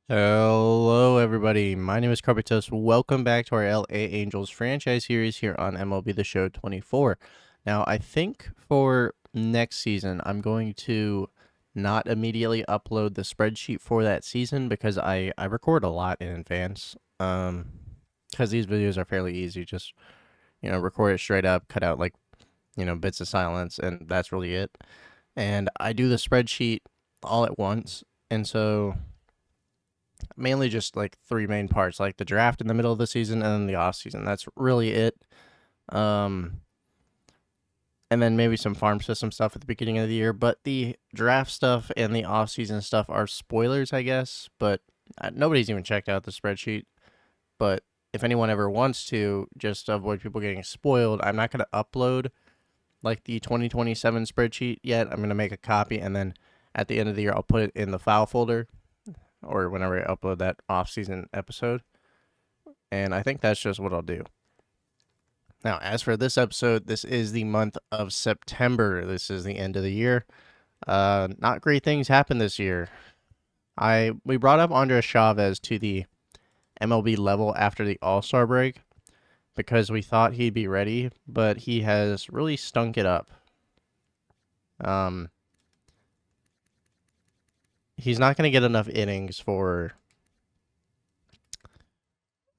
Hello, everybody. My name is Crumpytoast. Welcome back to our LA Angels franchise series here on MLB The Show 24. Now, I think for next season, I'm going to not immediately upload the spreadsheet for that season because I record a lot in advance. Because these videos are fairly easy. Just, record it straight up, cut out bits of silence, and that's really it. And I do the spreadsheet all at once. And so mainly just like three main parts, like the draft in the middle of the season and then the off season. That's really it. Um, and then maybe some farm system stuff at the beginning of the year. But the draft stuff and the off season stuff are spoilers, I guess. But nobody's even checked out the spreadsheet. But if anyone ever wants to, just to avoid people getting spoiled, I'm not going to upload like the 2027 spreadsheet yet. I'm going to make a copy, and then at the end of the year, I'll put it in the file folder or whenever I upload that off-season episode. And I think that's just what I'll do. Now, as for this episode, this is the month of September. This is the end of the year. Not great things happened this year. We brought up Andres Chavez to the MLB level after the All-Star break because we thought he'd be ready, but he has really stunk it up. He's not going to get enough innings for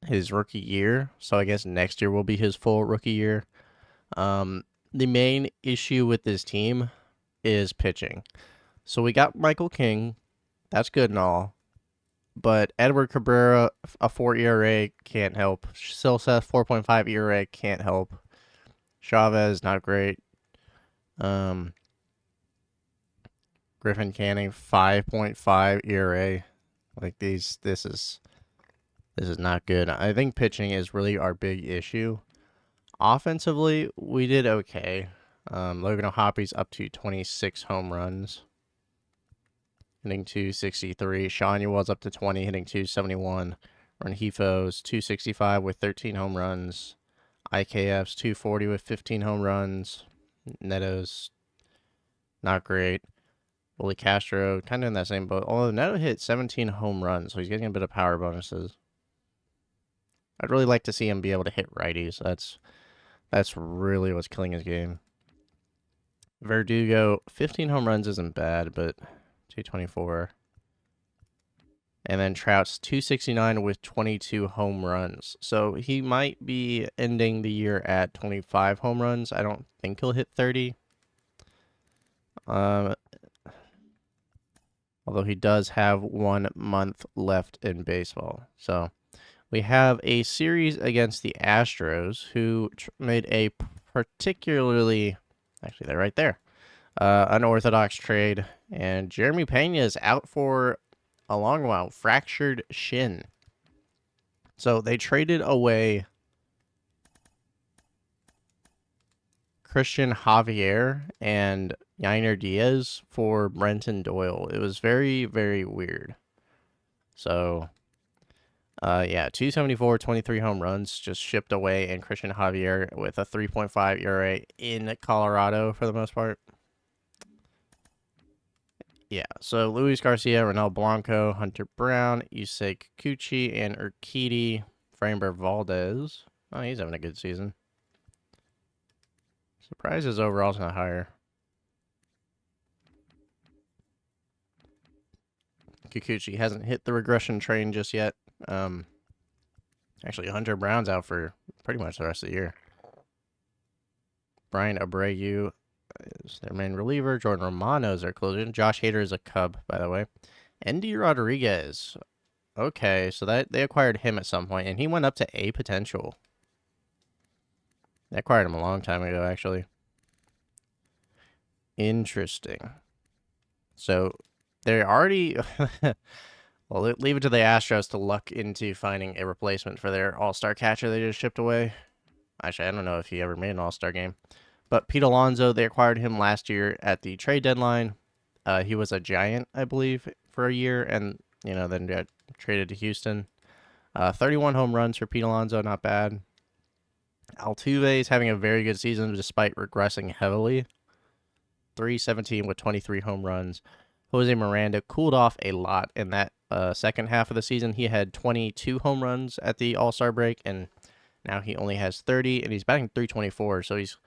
his rookie year, so I guess next year will be his full rookie year. The main issue with this team is pitching. So we got Michael King. That's good and all. But Edward Cabrera, a 4 ERA, can't help. Silseth, 4.5 ERA, can't help. Chavez, not great. Griffin Canning, 5.5 ERA. Like this is not good. I think pitching is really our big issue. Offensively, we did okay. Logan O'Hoppy's up to 26 home runs, hitting 263. Sean Ewell's up to 20, hitting 271. Renjifo's 265 with 13 home runs. IKF's 240 with 15 home runs. Neto's not great. Willie Castro, kind of in that same boat. Although Neto hit 17 home runs, so he's getting a bit of power bonuses. I'd really like to see him be able to hit righties. That's really what's killing his game. Verdugo, 15 home runs isn't bad, but 224. And then Trout's 269 with 22 home runs. So he might be ending the year at 25 home runs. I don't think he'll hit 30. Although he does have 1 month left in baseball. So we have a series against the Astros, who made a particularly, actually they're right there, unorthodox trade. And Jeremy Pena is out for a long while, fractured shin. So they traded away Christian Javier and Yainer Diaz for Brenton Doyle. It was very, very weird. So, 274, 23 home runs just shipped away, and Christian Javier with a 3.5 ERA in Colorado for the most part. Yeah, so Luis Garcia, Ronel Blanco, Hunter Brown, Yusei Kikuchi, and Urquidy, Framber Valdez. Oh, he's having a good season. Surprised his overall's not higher. Kikuchi hasn't hit the regression train just yet. Actually, Hunter Brown's out for pretty much the rest of the year. Brian Abreu is their main reliever. Jordan Romano is their closer. Josh Hader is a Cub, by the way. Endy Rodriguez. Okay, so they acquired him at some point, and he went up to A potential. They acquired him a long time ago, actually. Interesting. So they're already... well, leave it to the Astros to luck into finding a replacement for their all-star catcher they just shipped away. Actually, I don't know if he ever made an all-star game. But Pete Alonso, they acquired him last year at the trade deadline. He was a Giant, I believe, for a year, and then got traded to Houston. 31 home runs for Pete Alonso, not bad. Altuve is having a very good season despite regressing heavily. 317 with 23 home runs. Jose Miranda cooled off a lot, and that second half of the season. He had 22 home runs at the All-Star break, and now he only has 30, and he's batting 324, so he's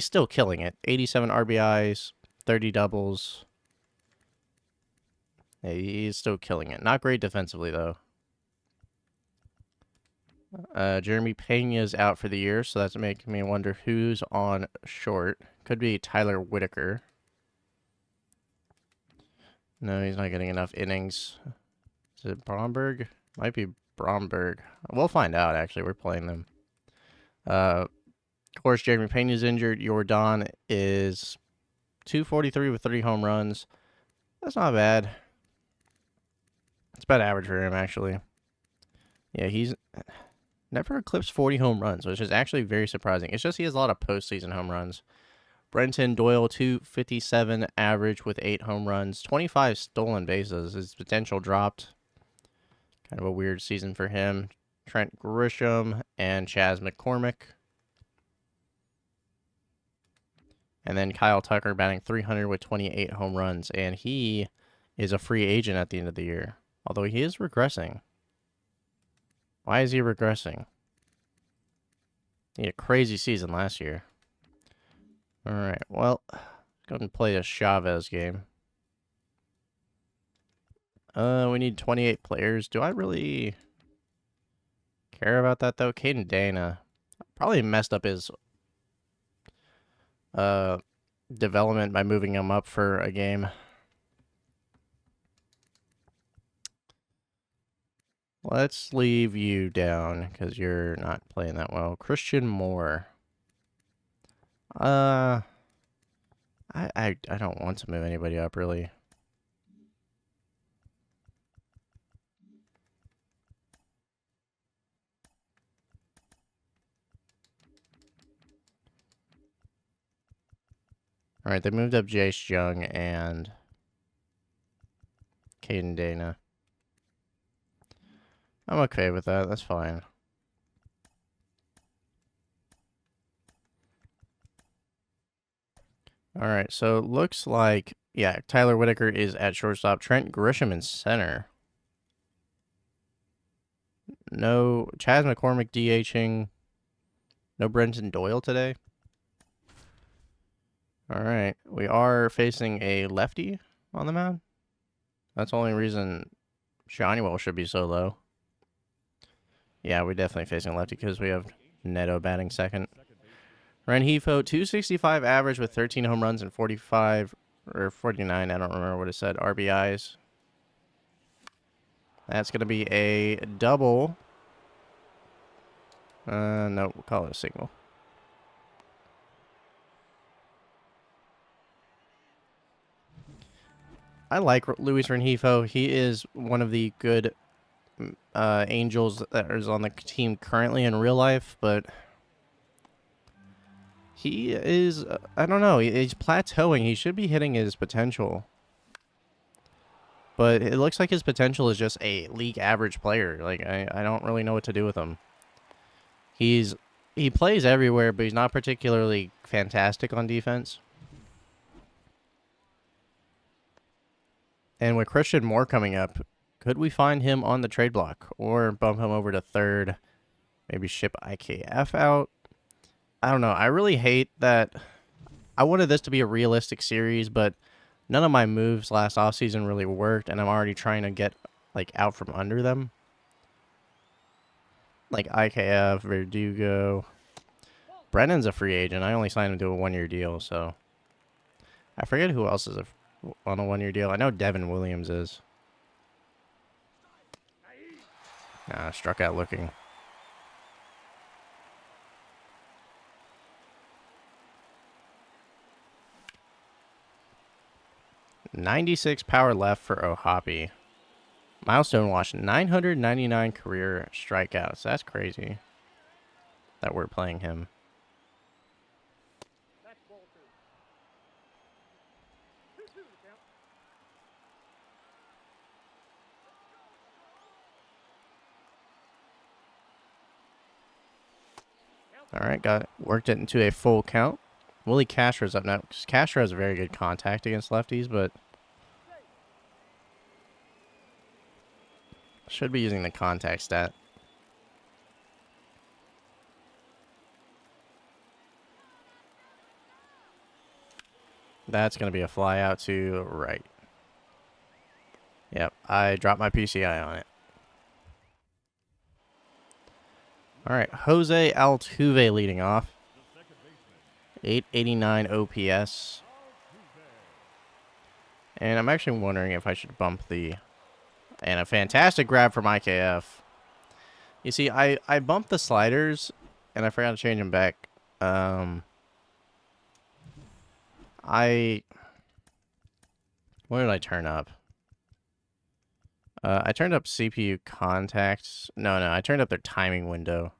still killing it. 87 RBIs, 30 doubles. Yeah, he's still killing it. Not great defensively, though. Jeremy Pena's out for the year, so that's making me wonder who's on short. Could be Tyler Whitaker. No, he's not getting enough innings. Is it Bromberg? Might be Bromberg. We'll find out, actually. We're playing them. Of course, Jeremy Pena's injured. Jordan is 243 with 3 home runs. That's not bad. It's about average for him, actually. Yeah, he's never eclipsed 40 home runs, which is actually very surprising. It's just he has a lot of postseason home runs. Brenton Doyle, 257 average with 8 home runs, 25 stolen bases. His potential dropped. Kind of a weird season for him. Trent Grisham and Chas McCormick. And then Kyle Tucker batting 300 with 28 home runs. And he is a free agent at the end of the year. Although he is regressing. Why is he regressing? He had a crazy season last year. Alright, well, let's go ahead and play a Chavez game. We need 28 players. Do I really care about that, though? Caden Dana probably messed up his development by moving him up for a game. Let's leave you down, because you're not playing that well. Christian Moore. I don't want to move anybody up, really. Alright, they moved up Jace Young and Caden Dana. I'm okay with that, that's fine. Alright, so it looks like, yeah, Tyler Whitaker is at shortstop. Trent Grisham in center. No, Chas McCormick DHing. No Brenton Doyle today. Alright, we are facing a lefty on the mound. That's the only reason Shonywell should be so low. Yeah, we're definitely facing a lefty because we have Neto batting second. Rengifo, 265 average with 13 home runs and 45 or 49, I don't remember what it said, RBIs. That's going to be a double. No, we'll call it a single. I like Luis Rengifo. He is one of the good Angels that is on the team currently in real life, but he is, I don't know, he's plateauing. He should be hitting his potential. But it looks like his potential is just a league average player. Like, I don't really know what to do with him. He plays everywhere, but he's not particularly fantastic on defense. And with Christian Moore coming up, could we find him on the trade block or bump him over to third? Maybe ship IKF out? I don't know. I really hate that. I wanted this to be a realistic series, but none of my moves last offseason really worked, and I'm already trying to get like out from under them. Like IKF, Verdugo. Brennan's a free agent. I only signed him to a 1-year deal, so I forget who else is on a 1-year deal. I know Devin Williams is. Nah, struck out looking. .96 power left for Ohapi. Milestone watch, 999 career strikeouts. That's crazy that we're playing him. All right, worked it into a full count. Willie Castro's up now. Castro has a very good contact against lefties, but Should be using the contact stat. That's going to be a fly out to right. Yep, I dropped my PCI on it. All right, Jose Altuve leading off. 889 OPS. And I'm actually wondering if I should bump the... And a fantastic grab from IKF. You see, I bumped the sliders, and I forgot to change them back. What did I turn up? I turned up CPU contacts. No, I turned up their timing window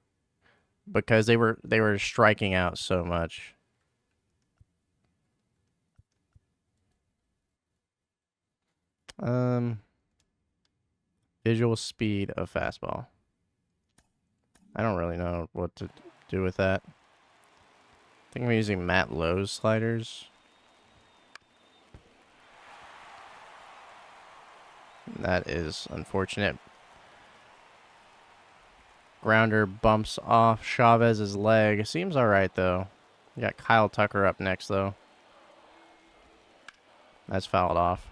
because they were striking out so much. Visual speed of fastball. I don't really know what to do with that. I think I'm using Matt Lowe's sliders. That is unfortunate. Grounder bumps off Chavez's leg. Seems alright, though. We got Kyle Tucker up next, though. That's fouled off.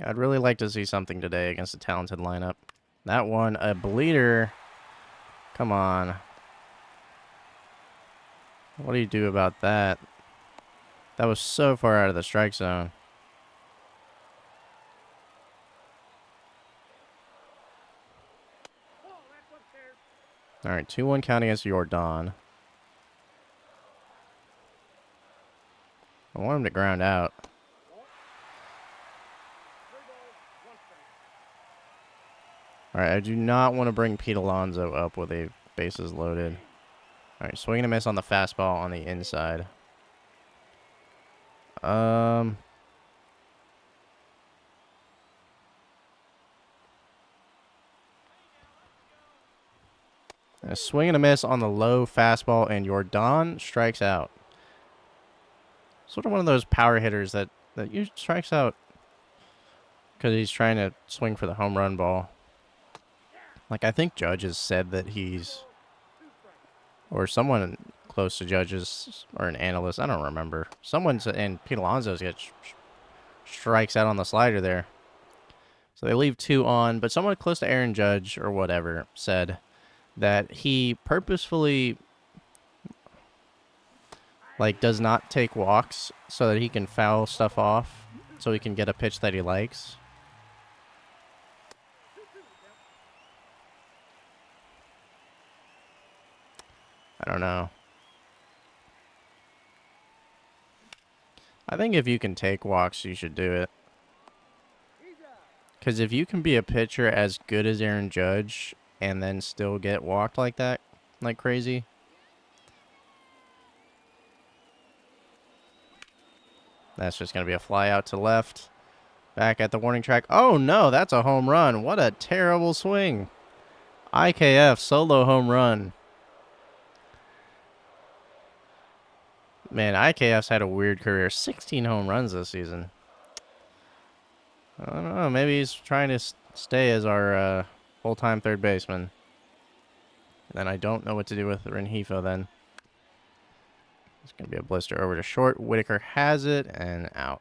I'd really like to see something today against a talented lineup. That one, a bleeder. Come on. What do you do about that? That was so far out of the strike zone. All right, 2-1 count against Jordan. I want him to ground out. All right, I do not want to bring Pete Alonso up with a bases loaded. All right, swing and a miss on the fastball on the inside. A swing and a miss on the low fastball, and Jordan strikes out. Sort of one of those power hitters that usually strikes out because he's trying to swing for the home run ball. Like, I think Judge has said that he's, or someone close to Judge's, or an analyst, I don't remember. Someone said, and Pete Alonso gets strikes out on the slider there. So they leave 2 on, but someone close to Aaron Judge, or whatever, said that he purposefully, like, does not take walks so that he can foul stuff off, so he can get a pitch that he likes. I don't know. I think if you can take walks, you should do it. Because if you can be a pitcher as good as Aaron Judge and then still get walked like that, like crazy. That's just going to be a fly out to left. Back at the warning track. Oh, no, that's a home run. What a terrible swing. IKF solo home run. Man, IKF's had a weird career. 16 home runs this season. I don't know. Maybe he's trying to stay as our full-time third baseman. And then I don't know what to do with Rengifo then. It's going to be a blister over to short. Whitaker has it and out.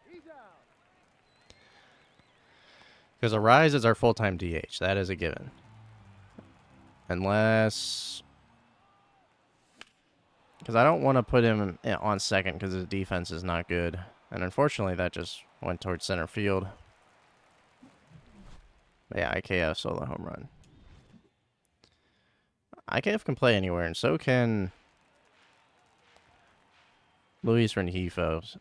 Because Arise is our full-time DH. That is a given. Unless... Because I don't want to put him on second because his defense is not good. And unfortunately, that just went towards center field. But yeah, IKF solo home run. IKF can play anywhere, and so can Luis Rengifo.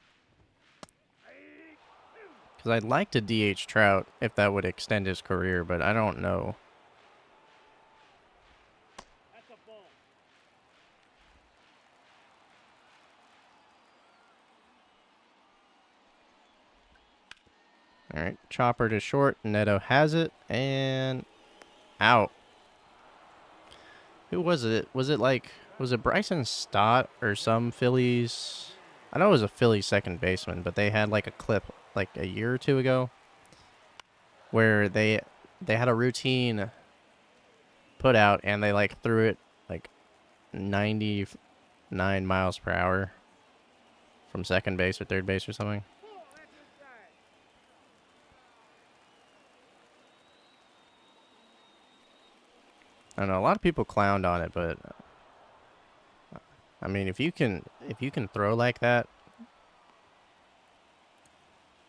Because I'd like to DH Trout if that would extend his career, but I don't know. All right, chopper to short. Neto has it, and out. Who was it? Was it Bryson Stott or some Phillies? I know it was a Phillies second baseman, but they had like a clip like a year or 2 ago where they had a routine put out and they like threw it like 99 miles per hour from second base or third base or something. I don't know, a lot of people clowned on it, but I mean, if you can throw like that,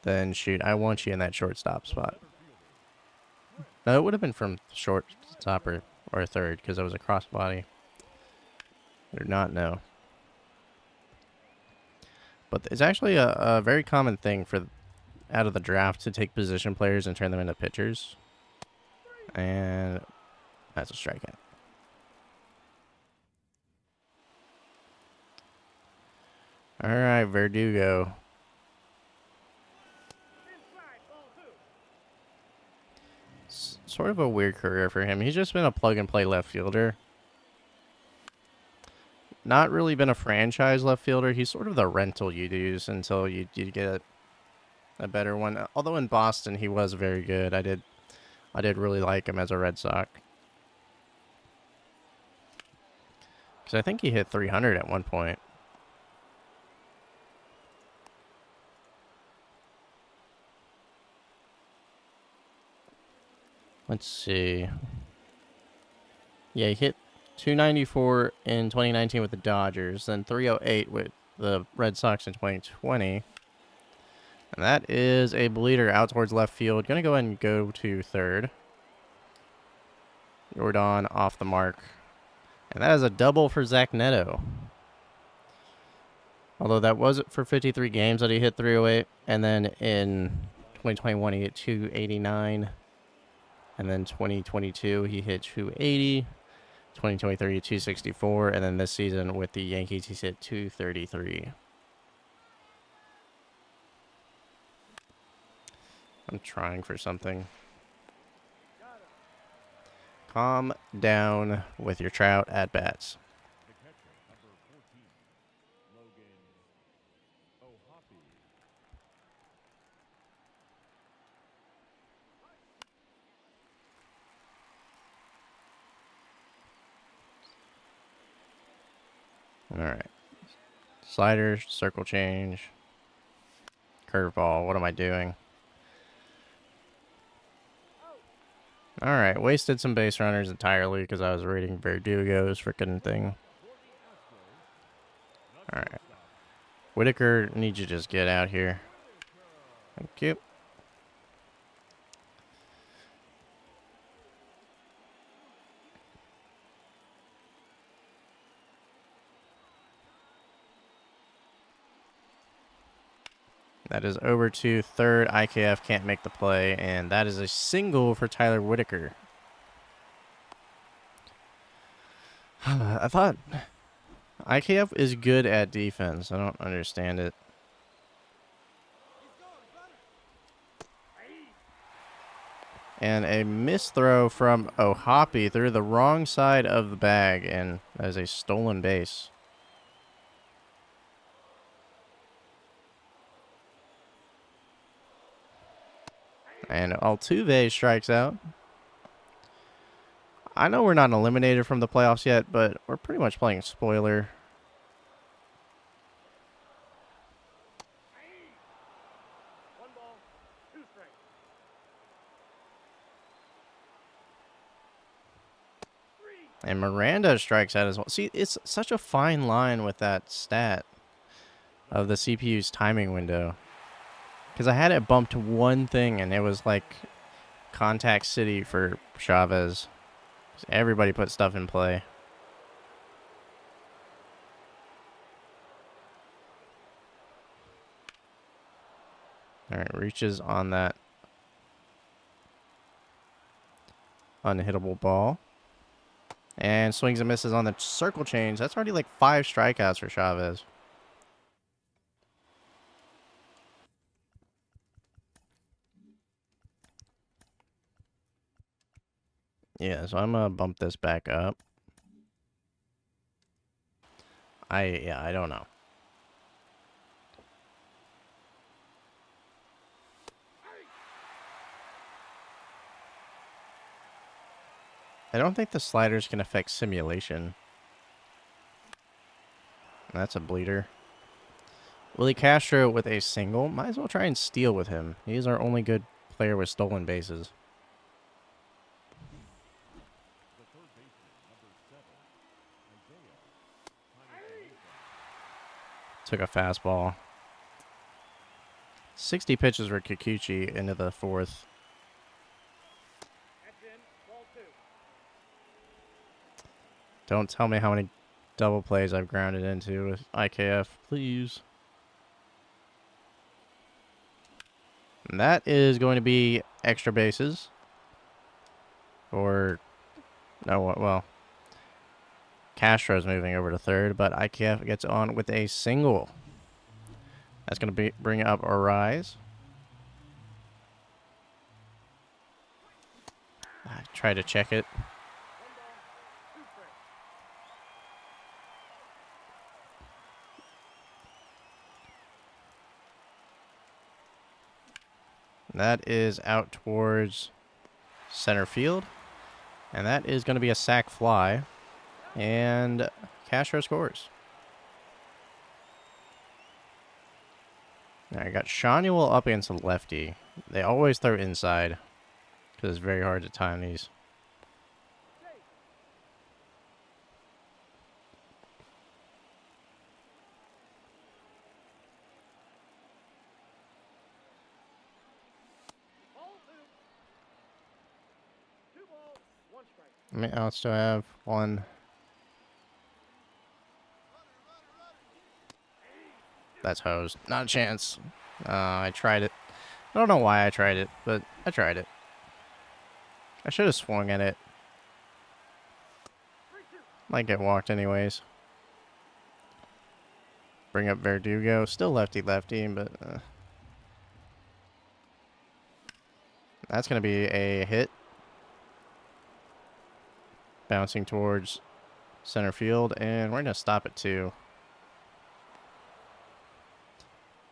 then shoot, I want you in that shortstop spot. No, it would have been from shortstop or third because it was a crossbody. I do not know. But it's actually a very common thing for out of the draft to take position players and turn them into pitchers. And that's a strikeout. All right, Verdugo. Sort of a weird career for him. He's just been a plug-and-play left fielder. Not really been a franchise left fielder. He's sort of the rental you'd use until you get a better one. Although in Boston he was very good. I did really like him as a Red Sox. Because I think he hit 300 at one point. Let's see. Yeah, he hit 294 in 2019 with the Dodgers, then 308 with the Red Sox in 2020. And that is a bleeder out towards left field. Going to go ahead and go to third. Jordan off the mark. And that is a double for Zach Neto. Although that was for 53 games that he hit 308. And then in 2021 he hit 289. And then 2022 he hit 280. 2023 264. And then this season with the Yankees he's hit 233. I'm trying for something. Calm down with your Trout at bats. All right. Slider, circle change, curveball. What am I doing? All right. Wasted some base runners entirely because I was reading Verdugo's freaking thing. All right. Whitaker needs you to just get out here. Thank you. That is over to third. IKF can't make the play, and that is a single for Tyler Whitaker. I thought IKF is good at defense. I don't understand it. And a missed throw from O'Hoppe through the wrong side of the bag, and that is a stolen base. And Altuve strikes out. I know we're not eliminated from the playoffs yet, but we're pretty much playing spoiler. And Miranda strikes out as well. See, it's such a fine line with that stat of the CPU's timing window. Because I had it bumped to one thing, and it was like Contact City for Chavez. Everybody put stuff in play. All right, reaches on that unhittable ball. And swings and misses on the circle change. That's already like 5 strikeouts for Chavez. Yeah, so I'm going to bump this back up. I don't know. I don't think the sliders can affect simulation. That's a bleeder. Willie Castro with a single. Might as well try and steal with him. He's our only good player with stolen bases. Took a fastball. 60 pitches for Kikuchi into the fourth. Don't tell me how many double plays I've grounded into with IKF, please. And that is going to be extra bases. Or, no, well, Castro's moving over to third, but IKF gets on with a single. That's going to bring up a rise. I try to check it. That is out towards center field. And that is going to be a sac fly. And Castro scores. Now I got Shanuel up against the lefty. They always throw inside because it's very hard to time these. I mean, I'll still have one. That's hosed. Not a chance. I tried it. I don't know why I tried it, but I tried it. I should have swung at it. Might get walked anyways. Bring up Verdugo. Still lefty-lefty, but... that's going to be a hit. Bouncing towards center field, and we're going to stop it too.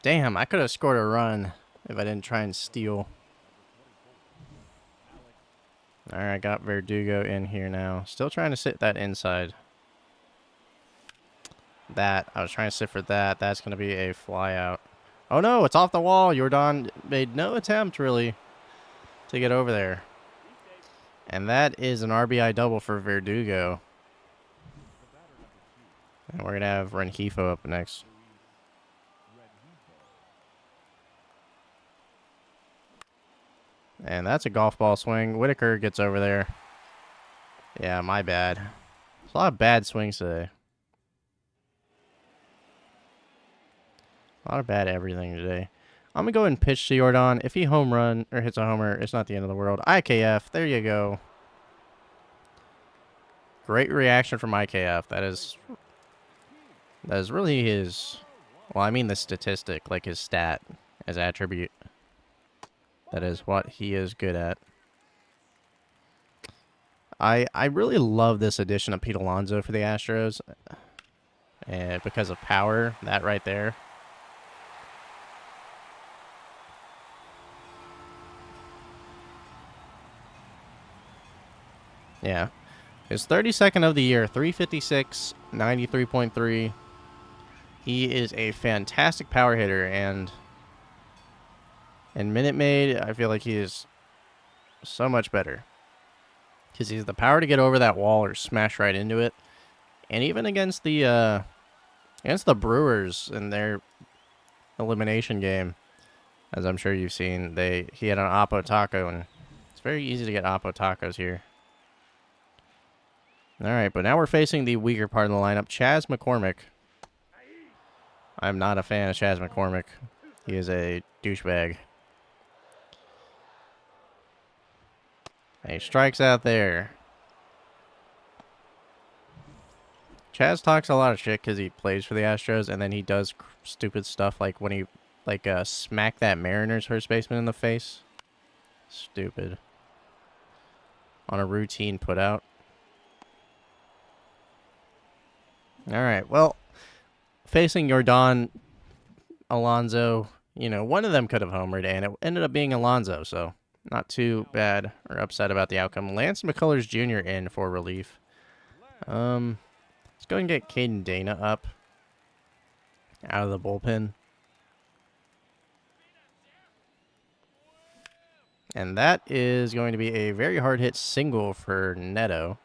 Damn, I could have scored a run if I didn't try and steal. Alright, got Verdugo in here now. Still trying to sit that inside. I was trying to sit for that. That's going to be a fly out. Oh no, it's off the wall. Jordan made no attempt, really, to get over there. And that is an RBI double for Verdugo. And we're going to have Rengifo up next. And that's a golf ball swing. Whitaker gets over there. Yeah, my bad. There's a lot of bad swings today. A lot of bad everything today. I'm going to go ahead and pitch to Jordan. If he home run or hits a homer, it's not the end of the world. IKF, there you go. Great reaction from IKF. That is really his, well, I mean the statistic, like his stat, his attribute. That is what he is good at. I really love this addition of Pete Alonso for the Astros. And because of power, that right there. Yeah. His 32nd of the year, 356, 93.3. He is a fantastic power hitter, and in Minute Maid, I feel like he is so much better. Because he has the power to get over that wall or smash right into it. And even against the Brewers in their elimination game, as I'm sure you've seen, he had an Oppo Taco, and it's very easy to get Oppo Tacos here. All right, but now we're facing the weaker part of the lineup, Chas McCormick. I'm not a fan of Chas McCormick. He is a douchebag. And he strikes out there. Chas talks a lot of shit because he plays for the Astros, and then he does stupid stuff like when he smacked that Mariners first baseman in the face. Stupid. On a routine put out. All right, well, facing Jordan, Alonso, one of them could have homered, and it ended up being Alonso, so Not too bad or upset about the outcome. Lance McCullers Jr. in for relief. Let's go and get Caden Dana up out of the bullpen. And that is going to be a very hard hit single for Neto.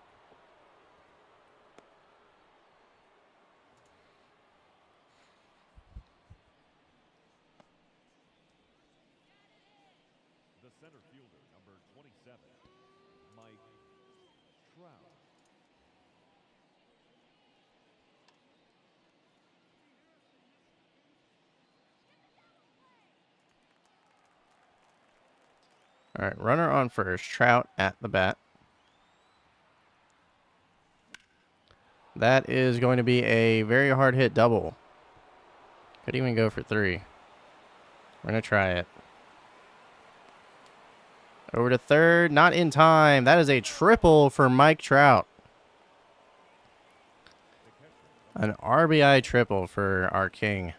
The center fielder, number 27, Mike Trout. All right, runner on first. Trout at the bat. That is going to be a very hard hit double. Could even go for 3. We're going to try it. Over to third. Not in time. That is a triple for Mike Trout. An RBI triple for our king.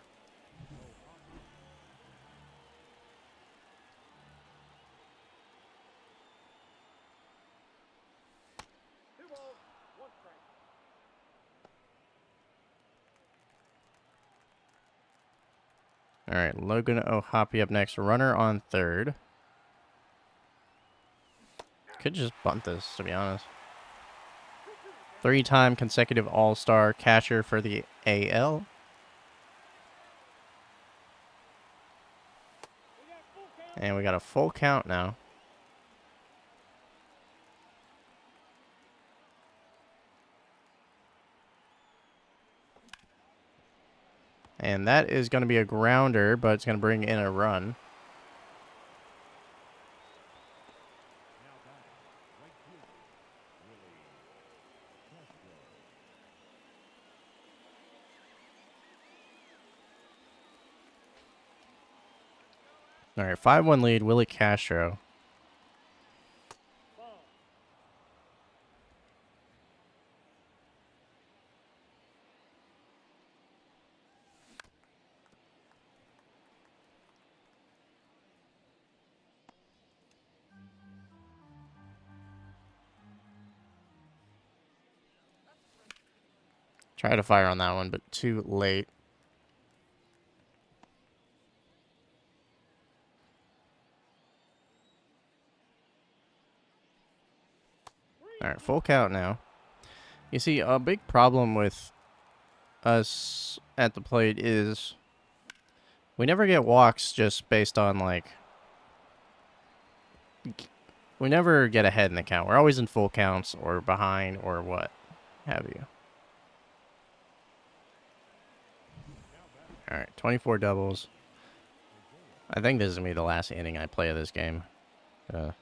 All right, Logan O'Hoppe up next. Runner on third. Could just bunt this, to be honest. 3-time consecutive All-Star catcher for the AL. And we got a full count now. And that is going to be a grounder, but it's going to bring in a run. All right, 5-1 lead, Willie Castro. Try to fire on that one, but too late. All right, full count now. You see, a big problem with us at the plate is we never get walks just based on, like, we never get ahead in the count. We're always in full counts or behind or what have you. All right, 24 doubles. I think this is going to be the last inning I play of this game. That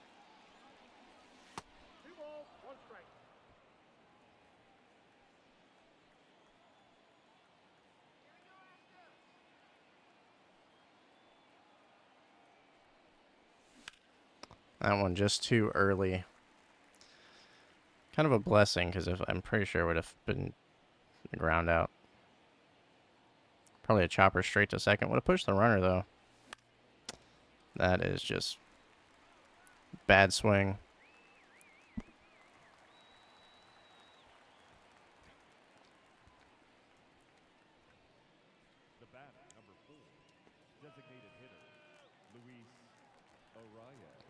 one just too early. Kind of a blessing, because I'm pretty sure it would have been the ground out. Probably a chopper straight to second. Would have pushed the runner, though. That is just bad swing. The batter, number 4, designated hitter, Luis Arias.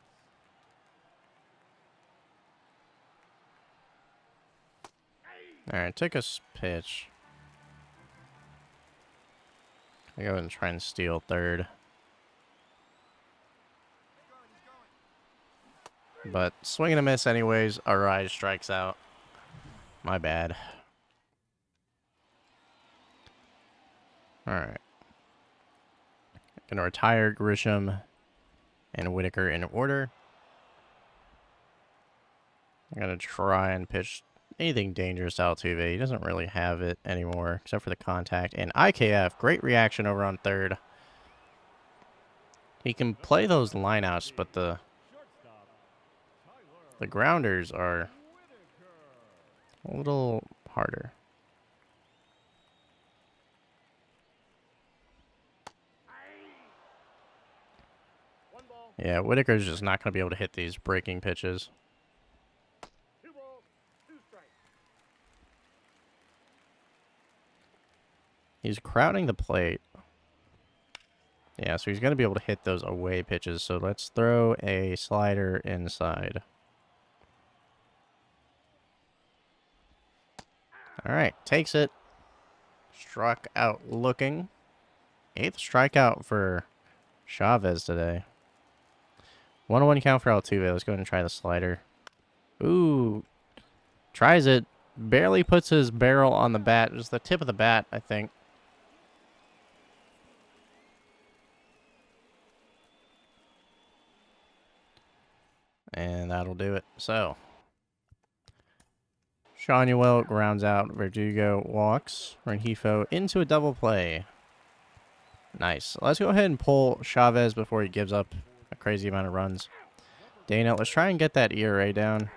All right, take a pitch. I go and try and steal third. But swing and a miss anyways. Arias strikes out. My bad. All right. Gonna retire Grisham and Whitaker in order. I'm gonna try and pitch anything dangerous to Altuve. He doesn't really have it anymore, except for the contact. And IKF, great reaction over on third. He can play those lineouts, but the grounders are a little harder. Yeah, Whitaker's just not going to be able to hit these breaking pitches. He's crowding the plate. Yeah, so he's going to be able to hit those away pitches. So let's throw a slider inside. All right, takes it. Struck out looking. 8th strikeout for Chavez today. 1-1 count for Altuve. Let's go ahead and try the slider. Ooh. Tries it. Barely puts his barrel on the bat. Just the tip of the bat, I think. And that'll do it. So, Shanuel grounds out. Verdugo walks. Rengifo into a double play. Nice. Let's go ahead and pull Chavez before he gives up a crazy amount of runs. Dana, let's try and get that ERA down.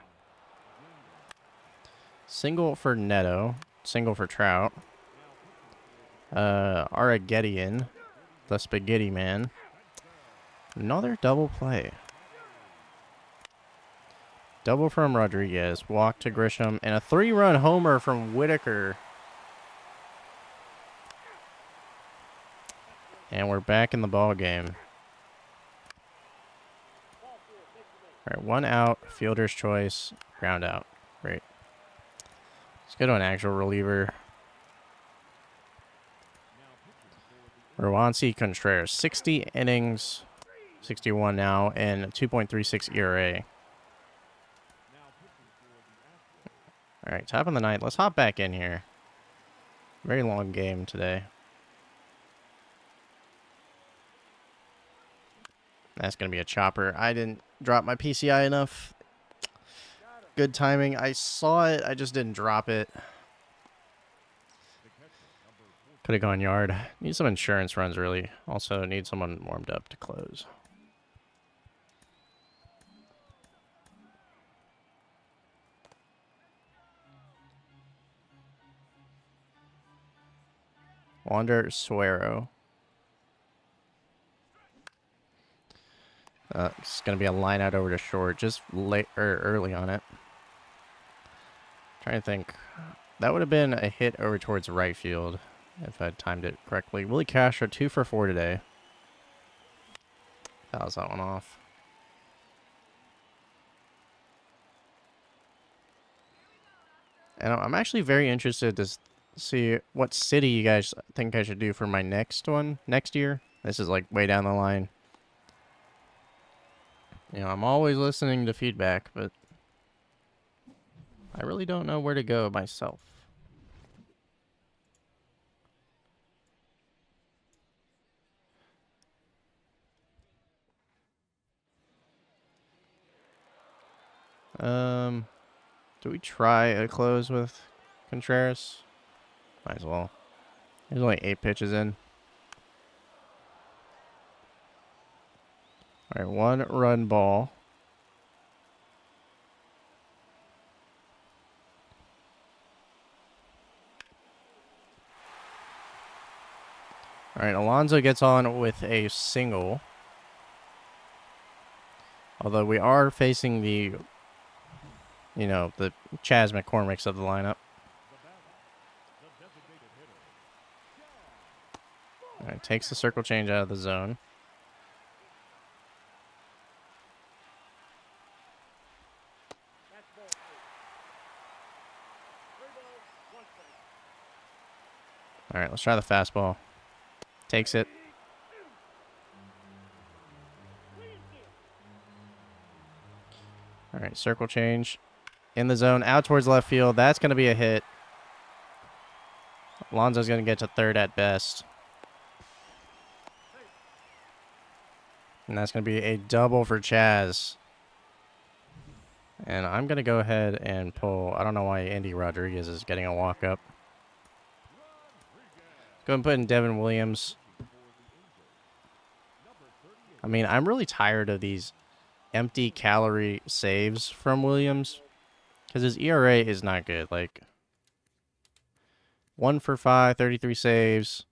Single for Neto. Single for Trout. Aragedian, the Spaghetti Man. Another double play. Double from Rodriguez. Walk to Grisham. And a 3-run homer from Whitaker. And we're back in the ball game. All right, 1 out. Fielder's choice. Ground out. Great. Let's go to an actual reliever. Rowansi Contreras. 60 innings. 61 now. And 2.36 ERA. All right, top of the ninth. Let's hop back in here. Very long game today. That's going to be a chopper. I didn't drop my PCI enough. Good timing. I saw it. I just didn't drop it. Could have gone yard. Need some insurance runs, really. Also need someone warmed up to close. Wander Suero. It's going to be a line out over to short, just late or early on it. Trying to think. That would have been a hit over towards right field if I timed it correctly. Willie Castro, 2 for 4 today. Fouls that one off. And I'm actually very interested to see what city you guys think I should do for my next one next year. This is like way down the line. You know, I'm always listening to feedback, but I really don't know where to go myself. Do we try a close with Contreras? Might as well. There's only 8 pitches in. All right, 1-run ball. All right, Alonso gets on with a single. Although we are facing the, you know, the Chas McCormicks of the lineup. All right, takes the circle change out of the zone. All right, let's try the fastball. Takes it. All right, circle change. In the zone, out towards left field. That's going to be a hit. Alonso's going to get to third at best. And that's going to be a double for Chas. And I'm going to go ahead and pull. I don't know why Andy Rodriguez is getting a walk-up. Go ahead and put in Devin Williams. I mean, I'm really tired of these empty calorie saves from Williams. Because his ERA is not good. Like, 1 for 5, 33 saves.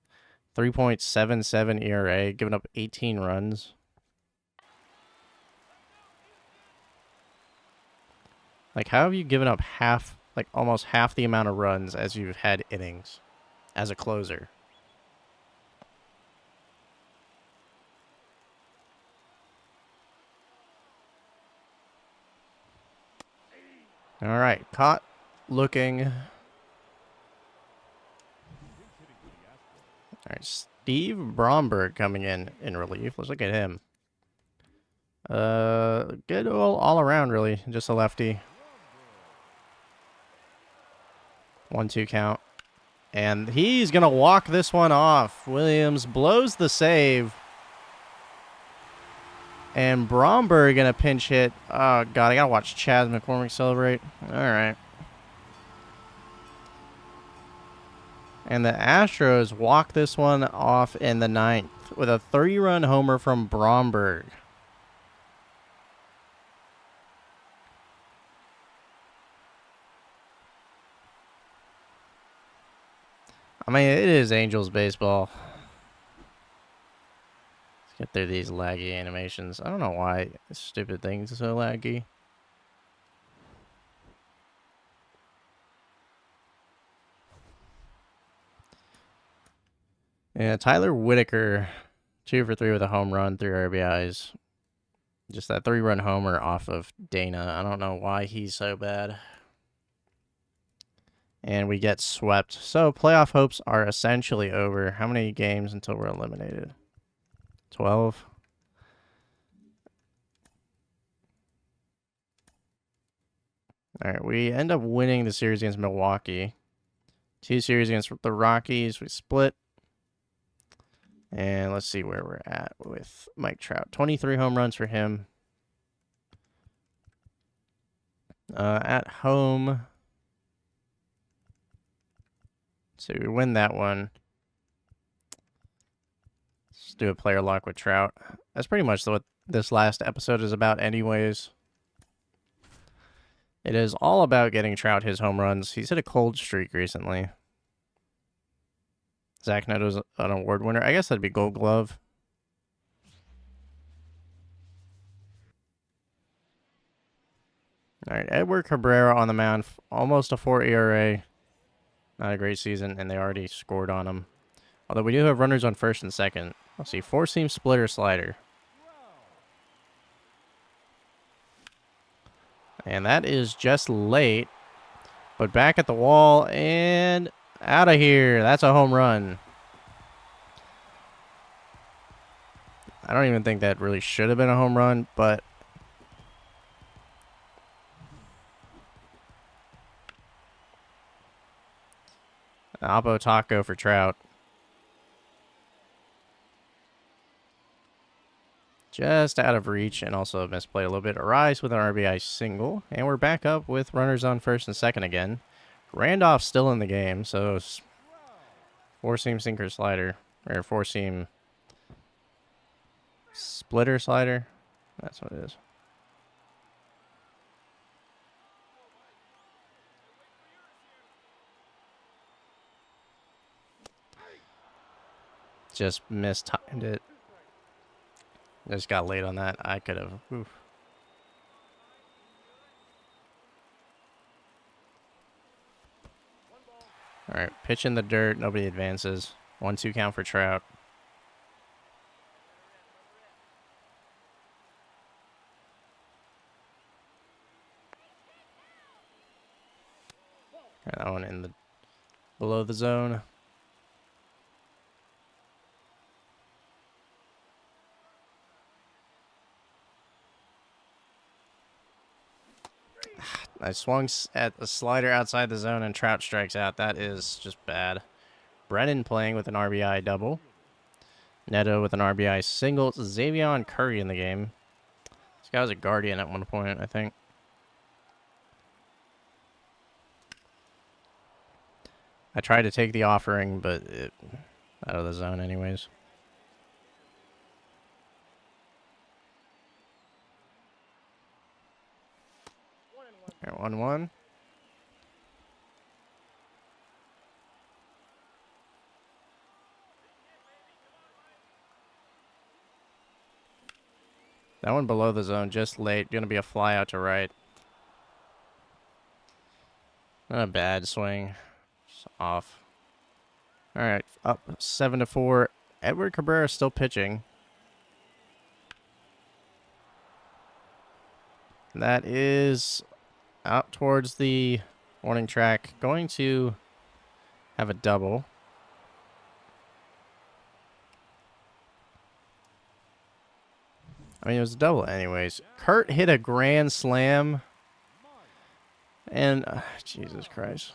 3.77 ERA, giving up 18 runs. Like, how have you given up half, like almost half the amount of runs as you've had innings as a closer? All right, caught looking. All right, Steve Bromberg coming in relief. Let's look at him. Good all around, really. Just a lefty. 1-2 count. And he's going to walk this one off. Williams blows the save. And Bromberg going to pinch hit. Oh, God, I got to watch Chaz McCormick celebrate. All right. And the Astros walk this one off in the ninth with a 30-run homer from Bromberg. I mean, it is Angels baseball. Let's get through these laggy animations. I don't know why stupid things are so laggy. Yeah, Tyler Whitaker, 2 for 3 with a home run, 3 RBIs. Just that 3-run homer off of Dana. I don't know why he's so bad. And we get swept. So playoff hopes are essentially over. How many games until we're eliminated? 12. All right, we end up winning the series against Milwaukee. 2 series against the Rockies. We split. And let's see where we're at with Mike Trout. 23 home runs for him. At home. So we win that one. Let's do a player lock with Trout. That's pretty much what this last episode is about anyways. It is all about getting Trout his home runs. He's hit a cold streak recently. Zach Neto's an award winner. I guess that'd be Gold Glove. All right, Edward Cabrera on the mound. Almost a 4 ERA. Not a great season, and they already scored on him. Although we do have runners on first and second. Let's see, 4-seam splitter slider. And that is just late. But back at the wall and out of here. That's a home run. I don't even think that really should have been a home run, but Oppo Taco for Trout. Just out of reach and also misplay a little bit. Arise with an RBI single. And we're back up with runners on first and second again. Randolph's still in the game, so 4-seam sinker slider. Or 4-seam splitter slider. That's what it is. Just mistimed it. Just got late on that. I could have. Oof. All right, pitch in the dirt. Nobody advances. 1-2 count for Trout. That one in the below the zone. I swung at a slider outside the zone and Trout strikes out. That is just bad. Brennan playing with an RBI double. Neto with an RBI single. It's Xavier Curry in the game. This guy was a Guardian at one point, I think. I tried to take the offering, but it out of the zone anyways. All right, 1-1. That one below the zone, just late. Going to be a fly out to right. Not a bad swing. Just off. All right, up 7-4. Edward Cabrera still pitching. That is out towards the warning track. Going to have a double. I mean, it was a double anyways. Kurt hit a grand slam. And, Jesus Christ.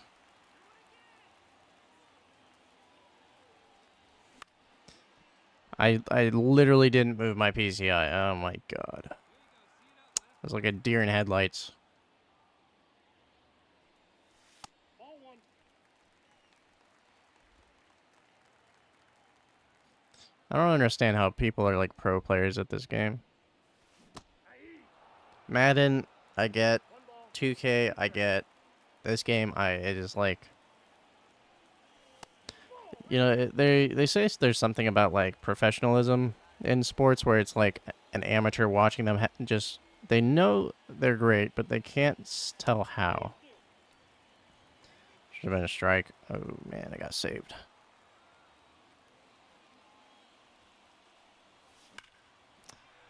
I literally didn't move my PCI. Oh, my God. It was like a deer in headlights. I don't understand how people are like pro players at this game. Madden, I get. 2K, I get. This game, it is like, you know, they say there's something about like professionalism in sports where it's like an amateur watching them just, they know they're great, but they can't tell how. Should have been a strike. Oh man, I got saved.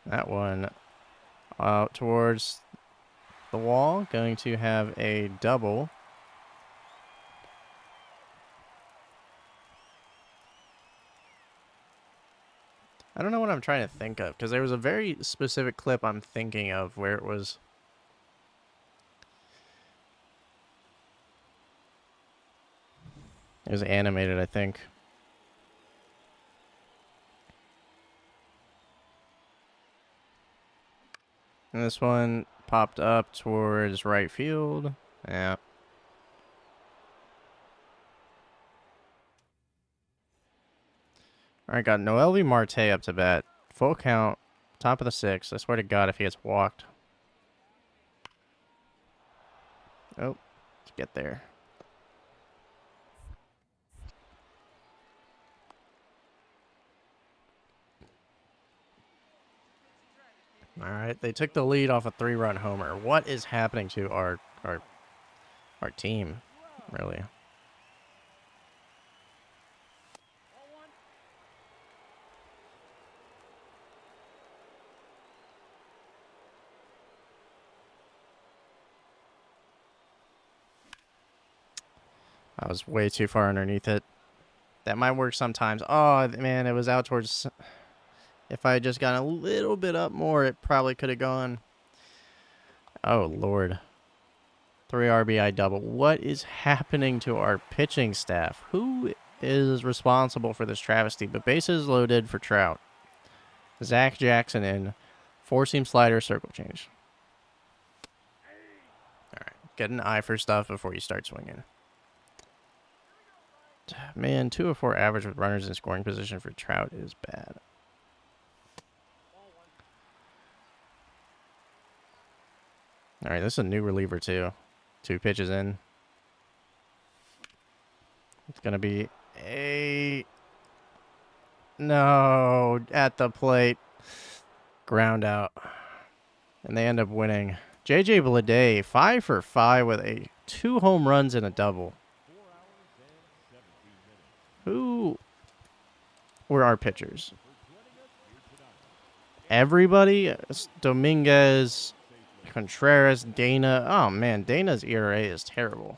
That one out towards the wall, going to have a double. I don't know what I'm trying to think of, because there was a very specific clip I'm thinking of where it was. It was animated, I think. And this one popped up towards right field. Yeah. All right, got Noelvi Marte up to bat. Full count, top of the sixth. I swear to God if he gets walked. Oh, let's get there. All right, they took the lead off a 3-run homer. What is happening to our team, really? I was way too far underneath it. That might work sometimes. Oh, man, it was out towards... If I had just gotten a little bit up more, it probably could have gone. Oh, Lord. 3 RBI double. What is happening to our pitching staff? Who is responsible for this travesty? But bases loaded for Trout. Zach Jackson in. 4-seam slider, circle change. All right. Get an eye for stuff before you start swinging. Man, 204 average with runners in scoring position for Trout is bad. All right, this is a new reliever, too. 2 pitches in. It's going to be a... No, at the plate. Ground out. And they end up winning. J.J. Bleday, 5 for 5 with 2 home runs and a double. Who were our pitchers? Everybody? Dominguez, Contreras, Dana. Oh, man, Dana's ERA is terrible.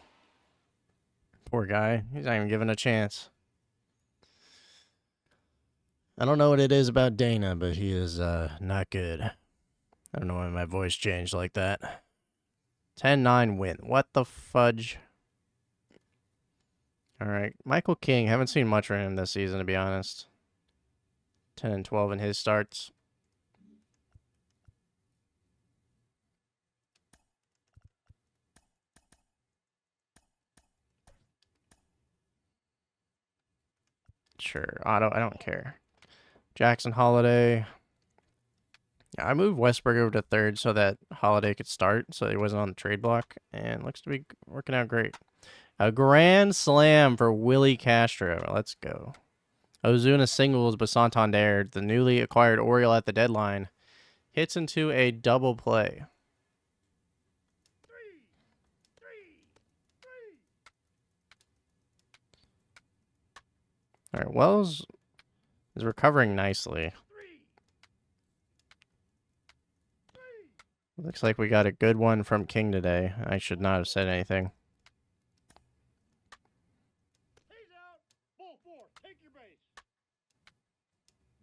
Poor guy. He's not even given a chance. I don't know what it is about Dana, but he is not good. I don't know why my voice changed like that. 10-9 win. What the fudge? All right. Michael King. Haven't seen much from him this season, to be honest. 10-12 in his starts. Sure. I don't care. Jackson Holiday. Yeah, I moved Westberg over to third so that Holiday could start, so he wasn't on the trade block, and looks to be working out great. A grand slam for Willie Castro. Let's go. Ozuna singles, but Santander, the newly acquired Oriole at the deadline, hits into a double play. All right, Wells is recovering nicely. Looks like we got a good one from King today. I should not have said anything. He's out. Ball four. Take your base.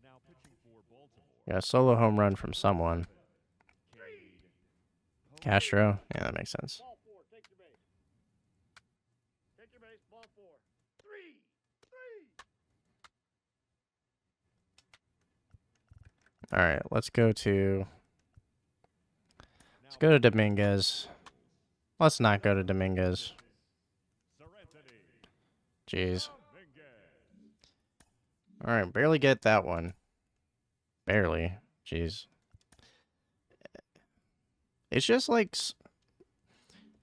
Now pitching for Baltimore. Got a solo home run from someone. Castro? Yeah, that makes sense. Ball four. Take your base. Take your base. Ball four. 3-3. All right, let's go to Dominguez. Let's not go to Dominguez. Jeez. All right, barely get that one. Barely. Jeez. It's just like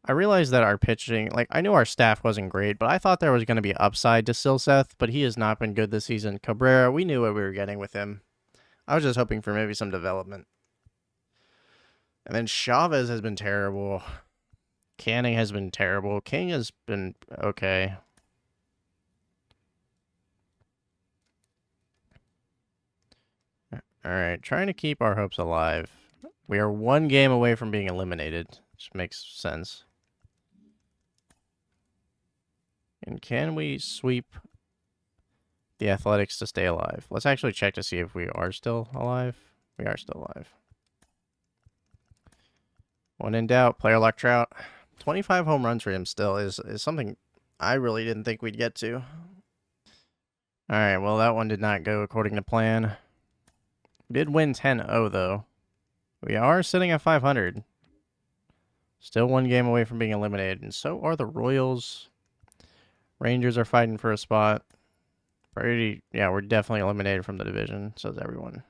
I realized that our pitching, like I knew our staff wasn't great, but I thought there was going to be upside to Silseth, but he has not been good this season. Cabrera, we knew what we were getting with him. I was just hoping for maybe some development. And then Chavez has been terrible. Canning has been terrible. King has been okay. All right, trying to keep our hopes alive. We are one game away from being eliminated, which makes sense. And can we sweep the Athletics to stay alive? Let's actually check to see if we are still alive. We are still alive. When in doubt, player luck Trout. 25 home runs for him still is something I really didn't think we'd get to. All right, well, that one did not go according to plan. We did win 10-0, though. We are sitting at 500. Still one game away from being eliminated, and so are the Royals. Rangers are fighting for a spot. Yeah, we're definitely eliminated from the division, so is everyone.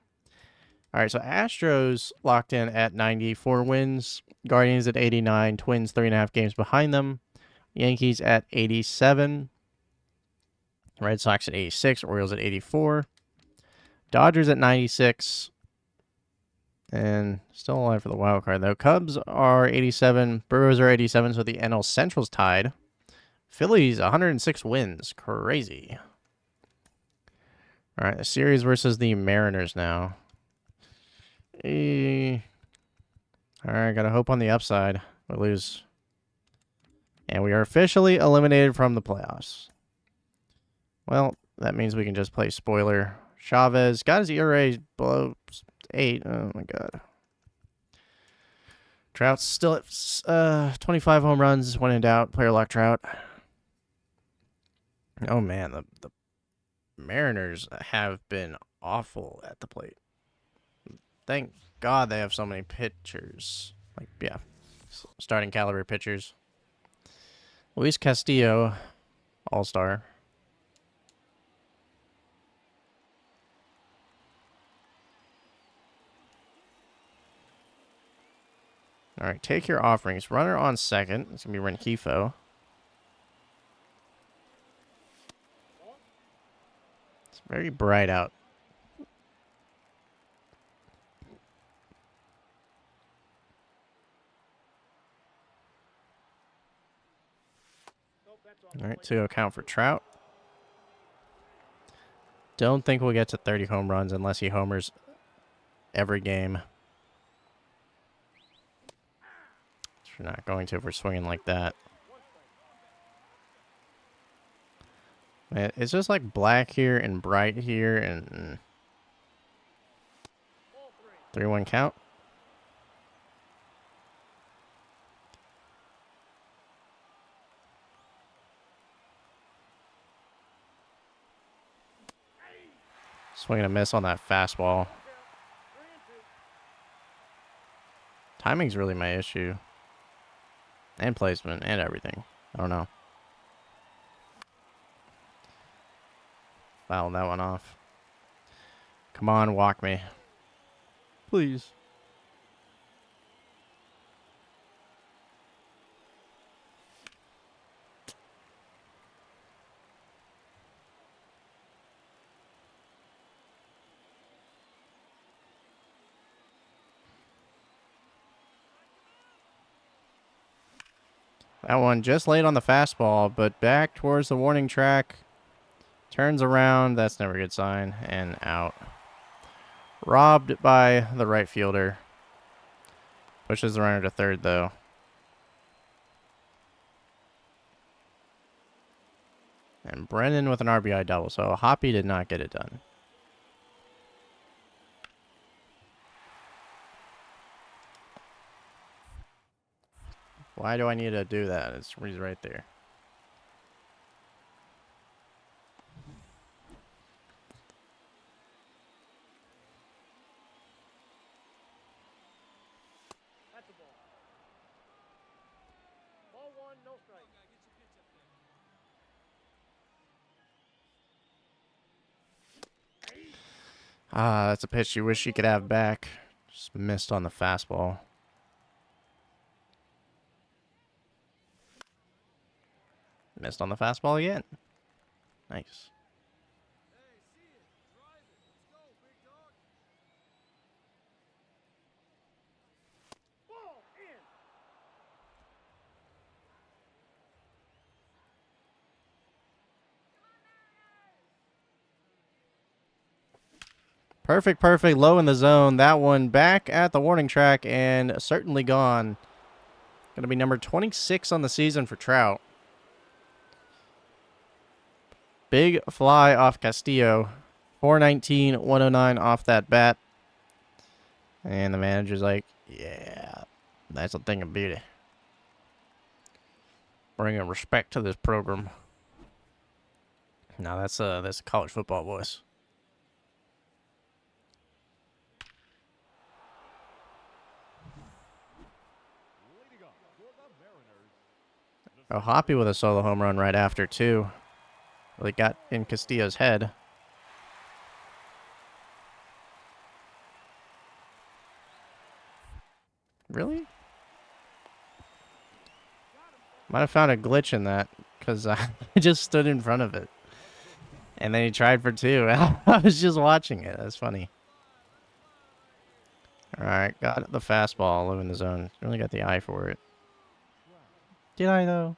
All right, so Astros locked in at 94 wins. Guardians at 89. Twins 3.5 games behind them. Yankees at 87. Red Sox at 86. Orioles at 84. Dodgers at 96. And still alive for the wild card, though. Cubs are 87. Brewers are 87, so the NL Central's tied. Phillies, 106 wins. Crazy. All right, the series versus the Mariners now. All right, gotta hope on the upside. We lose. And we are officially eliminated from the playoffs. Well, that means we can just play spoiler. Chavez got his ERA below 8. Oh, my God. Trout's still at 25 home runs. When in doubt, player luck Trout. Oh, man, the Mariners have been awful at the plate. Thank God they have so many pitchers. Like, yeah, starting caliber pitchers. Luis Castillo, all-star. All right, take your offerings. Runner on second. It's going to be Rengifo. It's very bright out. All right, to account for Trout. Don't think we'll get to 30 home runs unless he homers every game. We're not going to if we're swinging like that. Man, it's just like black here and bright here and 3-1 count. Swing and a miss on that fastball. Timing's really my issue. And placement and everything. I don't know. Fouled that one off. Come on, walk me. Please. That one just laid on the fastball, but back towards the warning track. Turns around. That's never a good sign. And out. Robbed by the right fielder. Pushes the runner to third, though. And Brennan with an RBI double. So Hoppy did not get it done. Why do I need to do that? He's right there. That's a ball. Ball one, no strike. Ah, that's a pitch you wish you could have back. Just missed on the fastball. Missed on the fastball again. Nice. Ball in. Perfect, perfect. Low in the zone. That one back at the warning track and certainly gone. Going to be number 26 on the season for Trout. Big fly off Castillo. 419, 109 off that bat. And the manager's like, yeah, that's a thing of beauty. Bringing respect to this program. Now that's college football voice. Oh, Hoppy with a solo home run right after, too. Really got in Castillo's head. Really? Might have found a glitch in that, because I just stood in front of it. And then he tried for two. I was just watching it. That's funny. All right, got the fastball low in the zone. Really got the eye for it. Did I, though?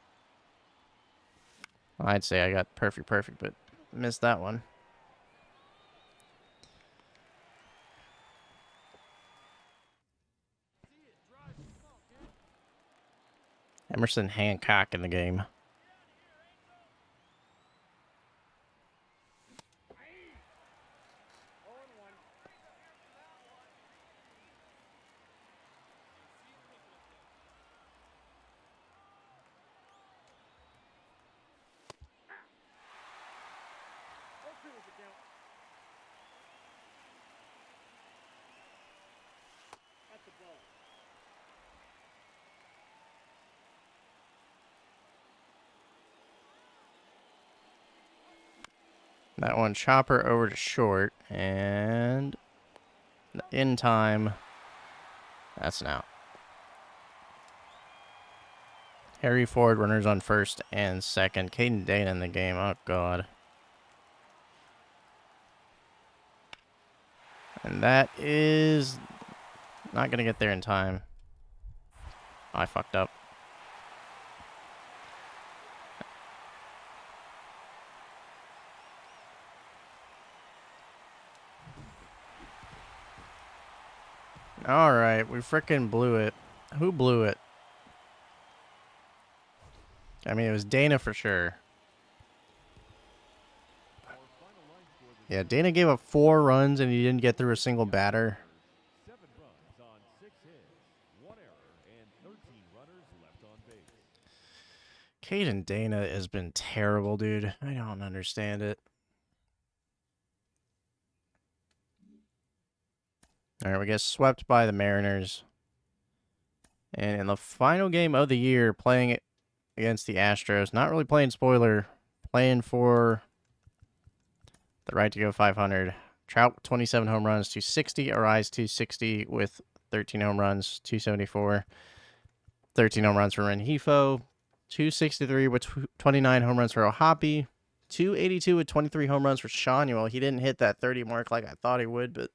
I'd say I got perfect, but missed that one. Emerson Hancock in the game. That's a ball. That one chopper over to short, and in time. That's an out. Harry Ford, runners on first and second. Caden Dana in the game. Oh, God. And that is not going to get there in time. Oh, I fucked up. All right, we frickin' blew it. Who blew it? I mean, it was Dana for sure. Yeah, Dana gave up 4 runs and he didn't get through a single batter. 7 runs on 6 hits, 1 error, and 13 runners left on base. Caden Dana has been terrible, dude. I don't understand it. All right, we get swept by the Mariners. And in the final game of the year, playing against the Astros, not really playing spoiler, playing for the right to go 500. Trout, 27 home runs, 260. Arise, 260 with 13 home runs, 274. 13 home runs for Rengifo. 263 with 29 home runs for O'Hoppe. 282 with 23 home runs for Shanuel. He didn't hit that 30 mark like I thought he would, but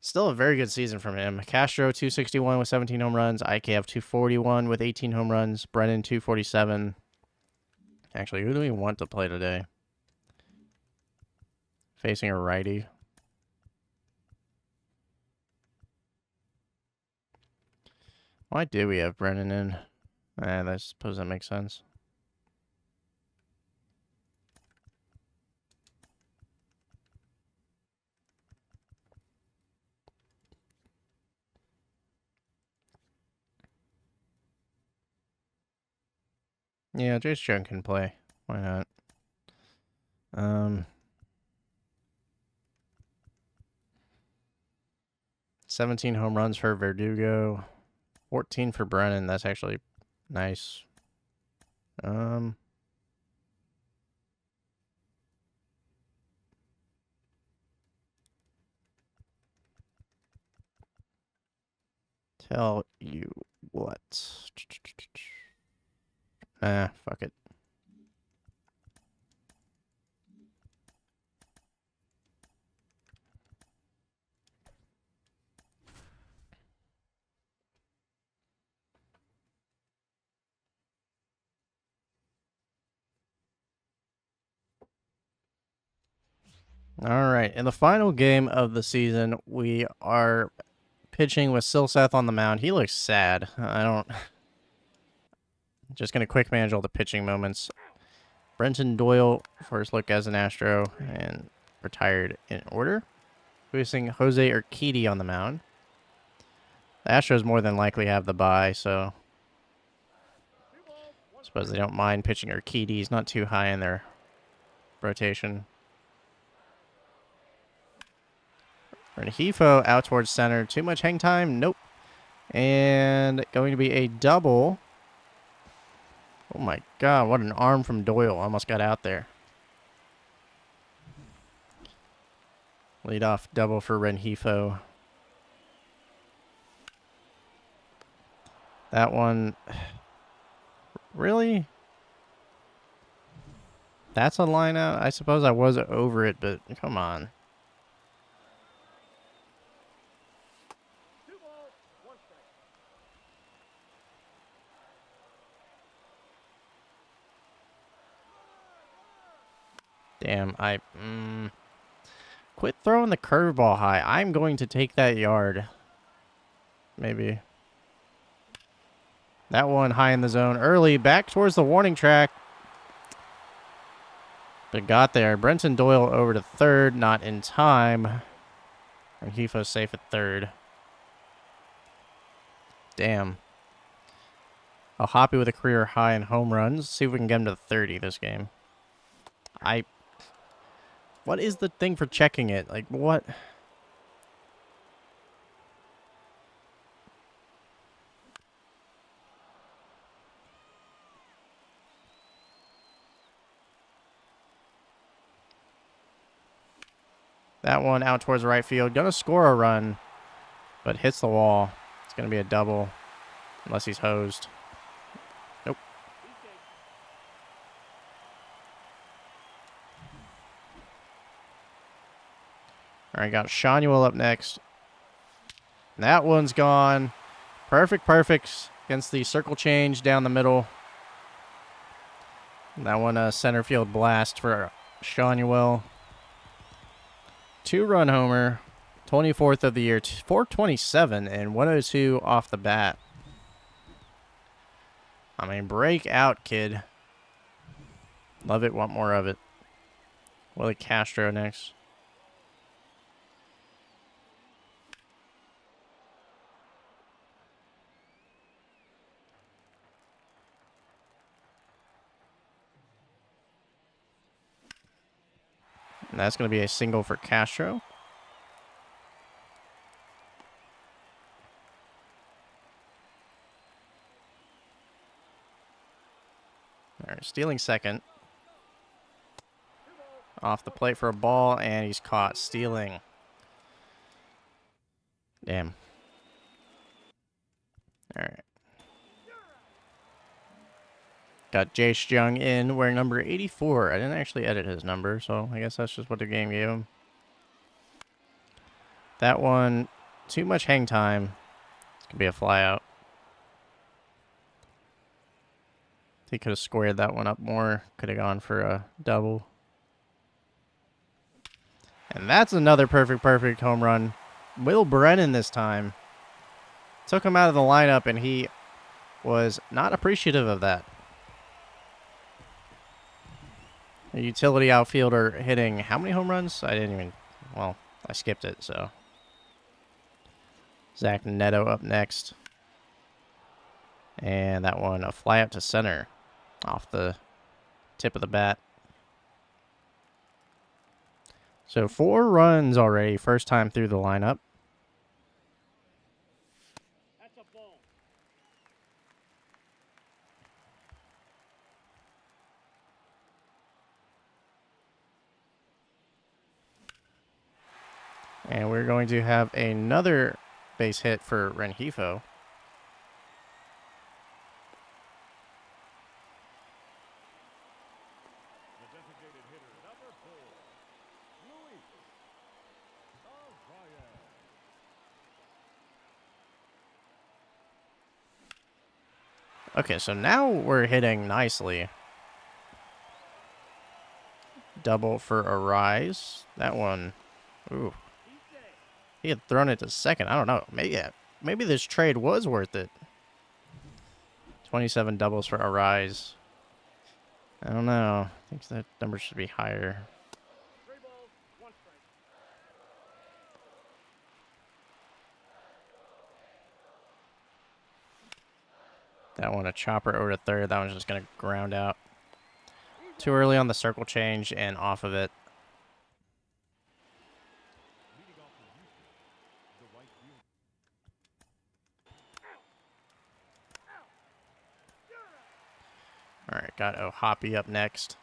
still a very good season from him. Castro, 261 with 17 home runs. IKF, 241 with 18 home runs. Brennan, 247. Actually, who do we want to play today? Facing a righty. Why do we have Brennan in? I suppose that makes sense. Yeah, Jace Jung can play. Why not? 17 home runs for Verdugo. 14 for Brennan. That's actually nice. Tell you what. Fuck it. All right. In the final game of the season, we are pitching with Silseth on the mound. He looks sad. I don't. Just going to quick manage all the pitching moments. Brenton Doyle, first look as an Astro, and retired in order. Facing Jose Urquidy on the mound. The Astros more than likely have the bye, so I suppose they don't mind pitching Urquidy. He's not too high in their rotation. Rengifo out towards center. Too much hang time? Nope. And going to be a double. Oh my god, what an arm from Doyle. Almost got out there. Leadoff double for Rengifo. That one... Really? That's a line out? I suppose I was over it, but come on. Damn, quit throwing the curveball high. I'm going to take that yard. Maybe. That one high in the zone early. Back towards the warning track. But got there. Brenton Doyle over to third. Not in time. And Hifo's safe at third. Damn. I'll Hoppy with a career high in home runs. See if we can get him to 30 this game. What is the thing for checking it? Like, what? That one out towards right field. Gonna score a run, but hits the wall. It's gonna be a double, unless he's hosed. Nope. All right, got Shanuel up next. And that one's gone. Perfect against the circle change down the middle. And that one, a center field blast for Shanuel. 2-run homer, 24th of the year, 427 and 102 off the bat. I mean, break out, kid. Love it, want more of it. Willie Castro next. And that's going to be a single for Castro. All right, stealing second. Off the plate for a ball, and he's caught stealing. Damn. All right. Got Jace Jung in, wearing number 84. I didn't actually edit his number, so I guess that's just what the game gave him. That one, too much hang time. It's going to be a flyout. He could have squared that one up more. Could have gone for a double. And that's another perfect home run. Will Brennan this time. Took him out of the lineup, and he was not appreciative of that. A utility outfielder hitting how many home runs? I didn't even... Well, I skipped it, so... Zach Neto up next. And that one, a fly out to center. Off the tip of the bat. So 4 runs already, first time through the lineup. That's a ball. And we're going to have another base hit for Rengifo. The designated hitter, number 4, Luis Arraez. Okay, so now we're hitting nicely. Double for Arraez. That one, ooh. He had thrown it to second. I don't know. Maybe this trade was worth it. 27 doubles for Arraez. I don't know. I think that number should be higher. 3 balls, 1 strike. That one, a chopper over to third. That one's just going to ground out. Too early on the circle change and off of it. Leading off for Houston, the right fielder. All right, got O'Hoppe up next.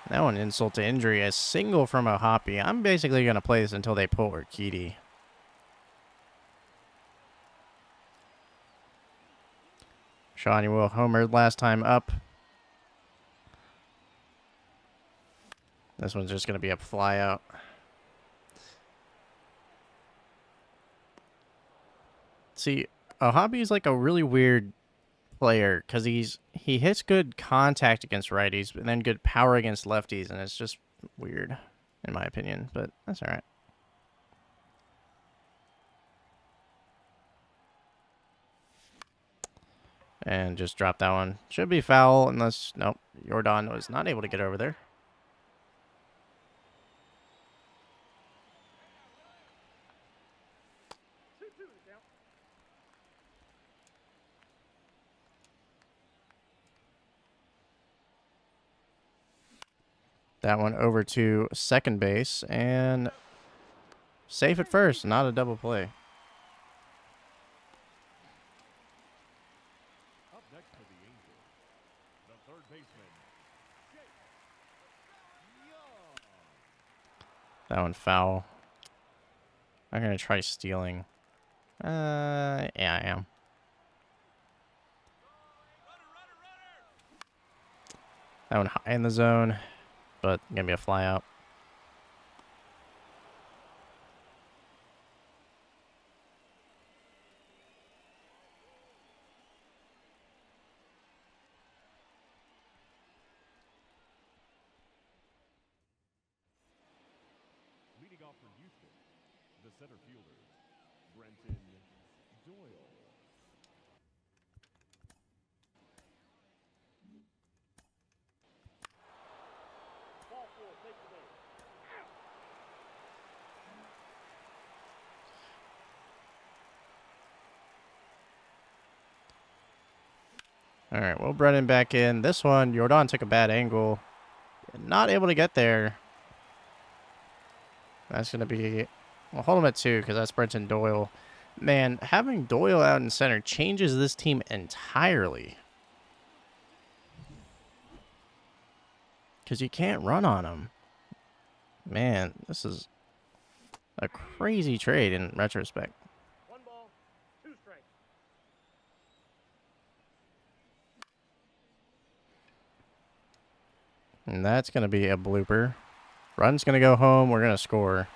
That one, insult to injury. A single from O'Hoppe. I'm basically going to play this until they pull Urquidy. Shawnee Will homered last time up. This one's just going to be a fly out. See, O'Hoppe is like a really weird player because he hits good contact against righties and then good power against lefties, and it's just weird in my opinion, but that's all right. And just drop that one. Should be foul unless... Nope. Jordan was not able to get over there. That one over to second base and safe at first. Not a double play. Up next for the Angels, the third baseman, Young. That one foul. I'm going to try stealing. Yeah, I am. That one high in the zone, but going to be a fly out. Leading off for Houston, the center fielder, Brenton Doyle. Ball 4, take the base. All right, Will Brennan back in. This one, Jordan took a bad angle. Not able to get there. That's going to be... We'll hold him at 2 because that's Brenton Doyle. Man, having Doyle out in center changes this team entirely. Because you can't run on him. Man, this is a crazy trade in retrospect. 1 ball, 2 strikes. And that's going to be a blooper. Run's going to go home. We're going to score.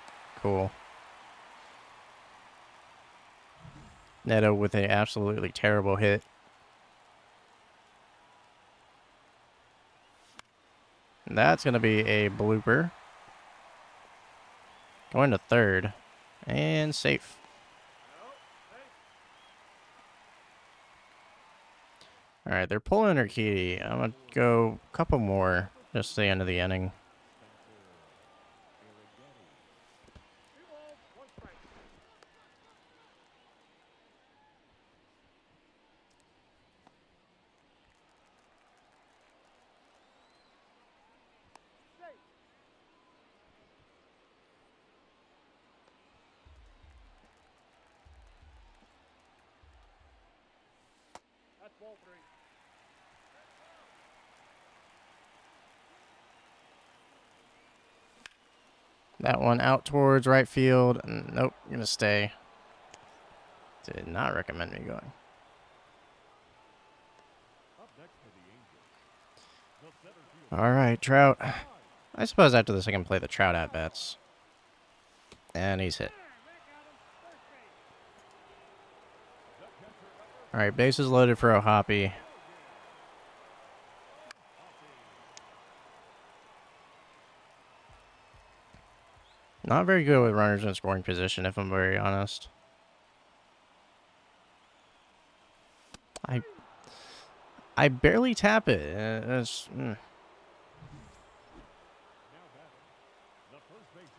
Cool. Neto with an absolutely terrible hit. That's going to be a blooper. Going to third. And safe. All right, they're pulling Urquidy. I'm going to go a couple more just to the end of the inning. That's ball 3. That one out towards right field. Nope, going to stay. Did not recommend me going. Up next for the Angels, the center fielder. All right, Trout. I suppose after this I can play the Trout at-bats. And he's hit. All right, bases loaded for O'Hoppe. Not very good with runners in scoring position, if I'm very honest. I barely tap it. It's, Now batting, the first baseman.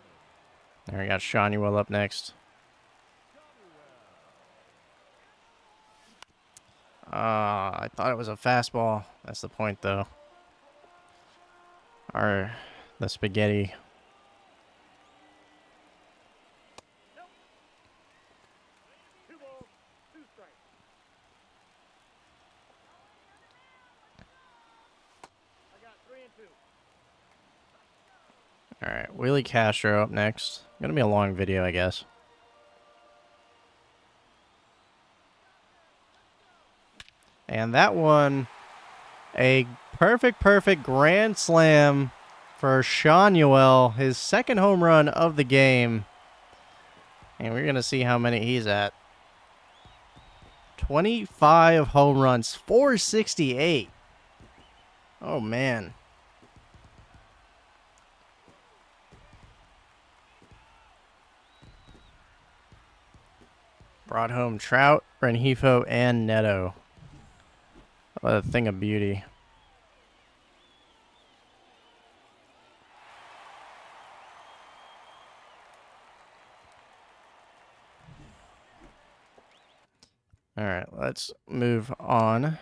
There we got Shanuel up next. I thought it was a fastball. That's the point, though. The spaghetti. Nope. 2 balls, 2 strikes. I got 3 and 2. All right, Willie Castro up next. Gonna be a long video, I guess. And that one, a perfect grand slam for Shanuel, his second home run of the game. And we're going to see how many he's at. 25 home runs, 468. Oh, man. Brought home Trout, Rengifo, and Neto. What a thing of beauty. All right, let's move on.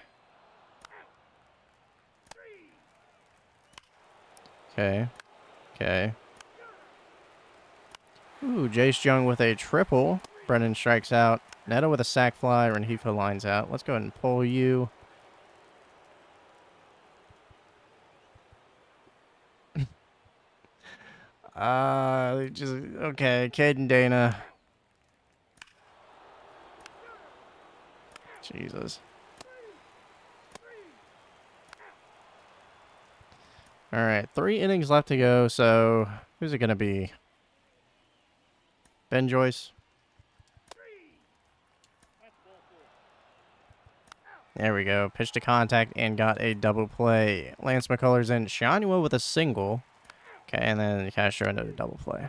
Okay. Ooh, Jace Jung with a triple. Brennan strikes out. Neto with a sac fly. Rengifo lines out. Let's go ahead and pull you. Okay, Caden Dana. Jesus. All right, 3 innings left to go, so who's it going to be? Ben Joyce? There we go. Pitch to contact and got a double play. Lance McCullers in. Shanuel with a single. Okay, and then Castro into a double play.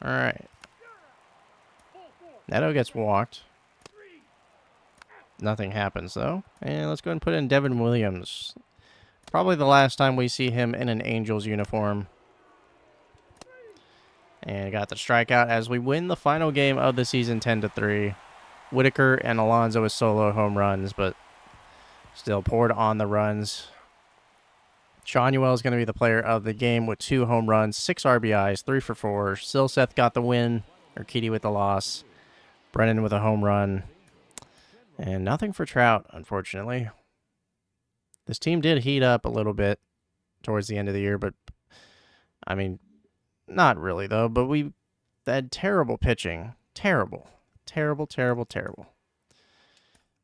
All right. Neto gets walked. Nothing happens, though. And let's go ahead and put in Devin Williams. Probably the last time we see him in an Angels uniform. And got the strikeout as we win the final game of the season 10-3. Whitaker and Alonso with solo home runs, but still poured on the runs. Shanuel is going to be the player of the game with 2 home runs, 6 RBIs, 3 for 4. Silseth got the win. Urquidy with the loss. Brennan with a home run. And nothing for Trout, unfortunately. This team did heat up a little bit towards the end of the year, but, I mean, not really, though. But we had terrible pitching. Terrible.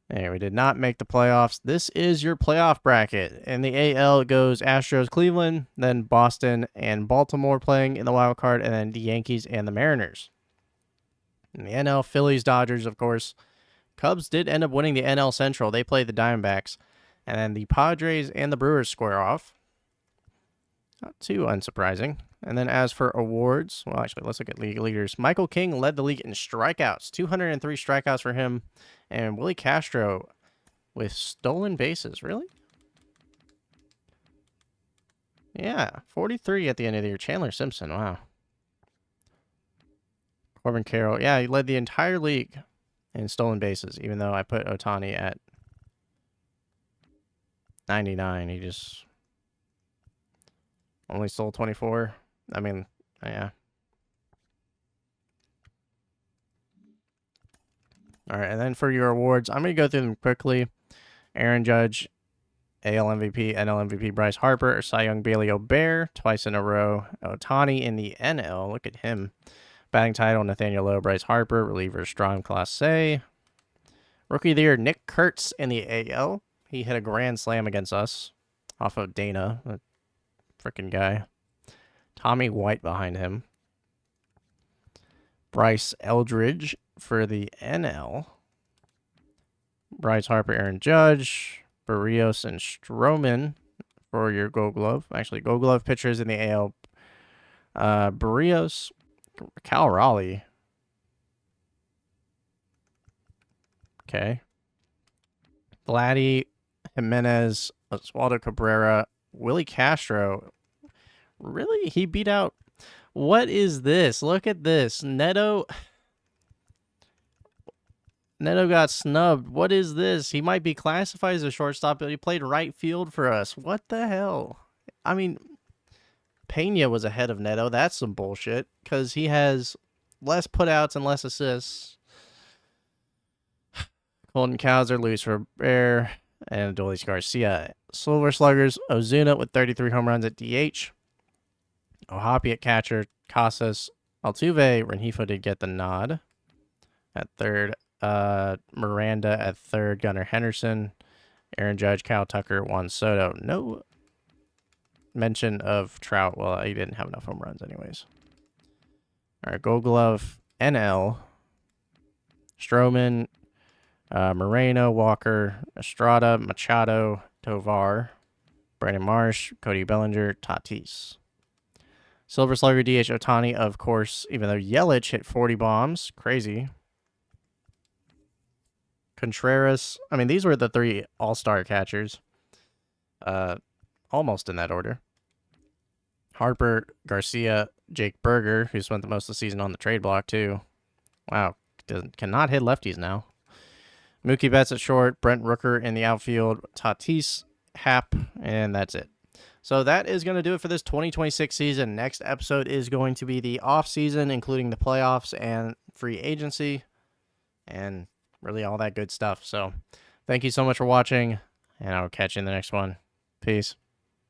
There, we did not make the playoffs. This is your playoff bracket. In the AL, it goes Astros, Cleveland, then Boston and Baltimore playing in the wild card, and then the Yankees and the Mariners. In the NL, Phillies, Dodgers, of course, Cubs did end up winning the NL Central. They played the Diamondbacks. And then the Padres and the Brewers square off. Not too unsurprising. And then as for awards, well, actually, let's look at league leaders. Michael King led the league in strikeouts. 203 strikeouts for him. And Willie Castro with stolen bases. Really? Yeah, 43 at the end of the year. Chandler Simpson, wow. Corbin Carroll, yeah, he led the entire league in stolen bases, even though I put Ohtani at 99. He just only stole 24. I mean, yeah. All right, and then for your awards, I'm going to go through them quickly. Aaron Judge, AL MVP, NL MVP Bryce Harper, Cy Young Bailey O'Bear, twice in a row. Ohtani in the NL, look at him. Batting title, Nathaniel Lowe, Bryce Harper, reliever Strom Clase. Rookie of the year, Nick Kurtz in the AL. He hit a grand slam against us off of Dana, a freaking guy. Tommy White behind him. Bryce Eldridge for the NL. Bryce Harper, Aaron Judge, Barrios, and Stroman for your Gold Glove. Actually, Gold Glove pitchers in the AL. Barrios, Cal Raleigh. Okay. Vladdy, Jimenez, Oswaldo Cabrera, Willie Castro. Really? He beat out... What is this? Look at this. Neto got snubbed. What is this? He might be classified as a shortstop, but he played right field for us. What the hell? I mean, Pena was ahead of Neto. That's some bullshit, because he has less putouts and less assists. Colton Cowser, Luis Robert, and Adolis Garcia. Silver Sluggers, Ozuna with 33 home runs at DH. Ohapi at catcher, Casas, Altuve, Rengifo did get the nod at third. Miranda at third, Gunnar Henderson, Aaron Judge, Kyle Tucker, Juan Soto. No mention of Trout. Well, he didn't have enough home runs anyways. All right, Gold Glove, NL, Stroman, Moreno, Walker, Estrada, Machado, Tovar, Brandon Marsh, Cody Bellinger, Tatis. Silver Slugger, DH, Ohtani, of course, even though Yelich hit 40 bombs. Crazy. Contreras. I mean, these were the three all-star catchers. Almost in that order. Harper, Garcia, Jake Berger, who spent the most of the season on the trade block, too. Wow. Cannot hit lefties now. Mookie Betts at short, Brent Rooker in the outfield, Tatis, Happ, and that's it. So that is going to do it for this 2026 season. Next episode is going to be the off season, including the playoffs and free agency and really all that good stuff. So thank you so much for watching, and I'll catch you in the next one. Peace.